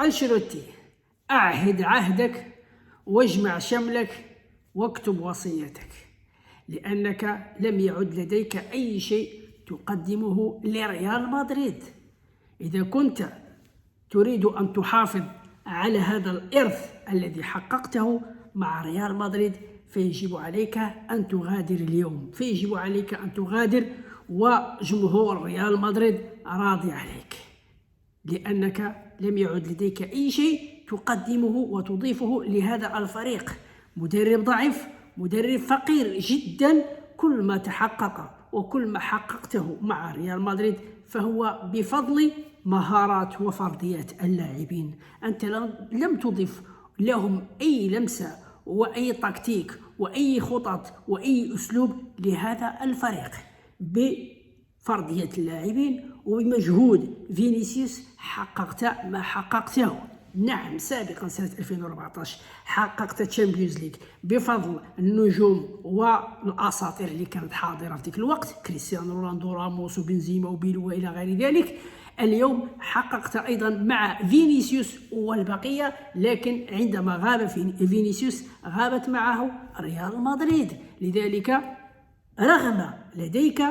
أنشيلوتي، أعهد عهدك واجمع شملك واكتب وصيتك، لأنك لم يعد لديك أي شيء تقدمه لريال مدريد. إذا كنت تريد أن تحافظ على هذا الإرث الذي حققته مع ريال مدريد فيجب عليك أن تغادر اليوم، فيجب عليك أن تغادر وجمهور ريال مدريد راضي عليك، لأنك لم يعد لديك أي شيء تقدمه وتضيفه لهذا الفريق. مدرب ضعيف، مدرب فقير جدا. كل ما تحقق وكل ما حققته مع ريال مدريد فهو بفضل مهارات وفرديات اللاعبين. أنت لم تضف لهم أي لمسة وأي تكتيك وأي خطط وأي أسلوب لهذا الفريق. بفردية اللاعبين وبمجهود فينيسيوس حققت ما حققته. نعم، سابقا سنة 2014 حققت تشامبيونز ليج بفضل النجوم والأساطير اللي كانت حاضرة في ذلك الوقت، كريستيانو رونالدو، راموس وبنزيما وبيلو وإلى غير ذلك. اليوم حققت أيضا مع فينيسيوس والبقية، لكن عندما غاب فينيسيوس غابت معه ريال مدريد. لذلك رغم لديك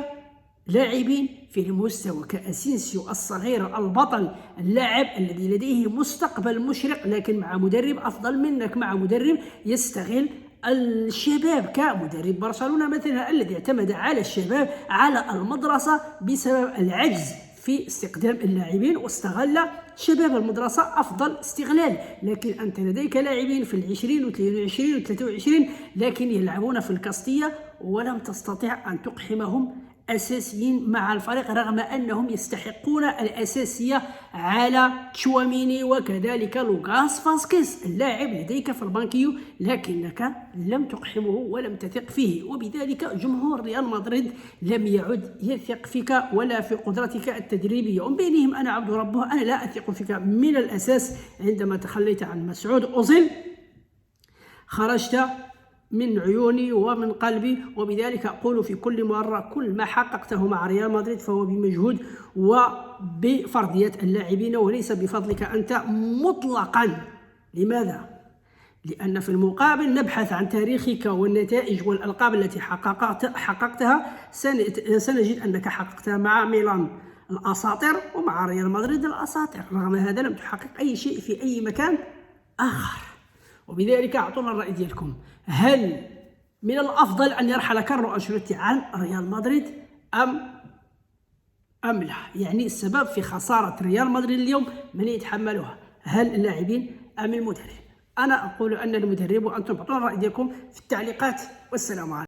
لاعبين في المستوى كأسينسيو الصغير البطل، اللاعب الذي لديه مستقبل مشرق، لكن مع مدرب أفضل منك، مع مدرب يستغل الشباب كمدرب برشلونة مثلا الذي اعتمد على الشباب، على المدرسة بسبب العجز في استخدام اللاعبين، واستغل شباب المدرسة أفضل استغلال. لكن أنت لديك لاعبين في 20 و22 و23 لكن يلعبون في الكاستية ولم تستطع أن تقحمهم أساسيين مع الفريق، رغم أنهم يستحقون الأساسية على تشواميني وكذلك لوكاس فاسكيز اللاعب لديك في البانكيو، لكنك لم تقحمه ولم تثق فيه، وبذلك جمهور ريال مدريد لم يعد يثق فيك ولا في قدرتك التدريبية. ومن بينهم أنا عبد ربه، أنا لا أثق فيك من الأساس. عندما تخليت عن مسعود أوزيل خرجت من عيوني ومن قلبي، وبذلك أقول في كل مرة كل ما حققته مع ريال مدريد فهو بمجهود وبفردية اللاعبين وليس بفضلك أنت مطلقا. لماذا؟ لأن في المقابل نبحث عن تاريخك والنتائج والألقاب التي حققتها، سنجد أنك حققتها مع ميلان الأساطير ومع ريال مدريد الأساطير، رغم هذا لم تحقق أي شيء في أي مكان آخر. وبذلك أعطونا الرأي ديالكم، هل من الأفضل أن يرحل كارلو أنشيلوتي عن ريال مدريد أم لا؟ يعني السبب في خسارة ريال مدريد اليوم من يتحملها؟ هل اللاعبين أم المدرب؟ أنا أقول أن المدرب، وأنتم أعطونا الرأي ديالكم في التعليقات، والسلام عليكم.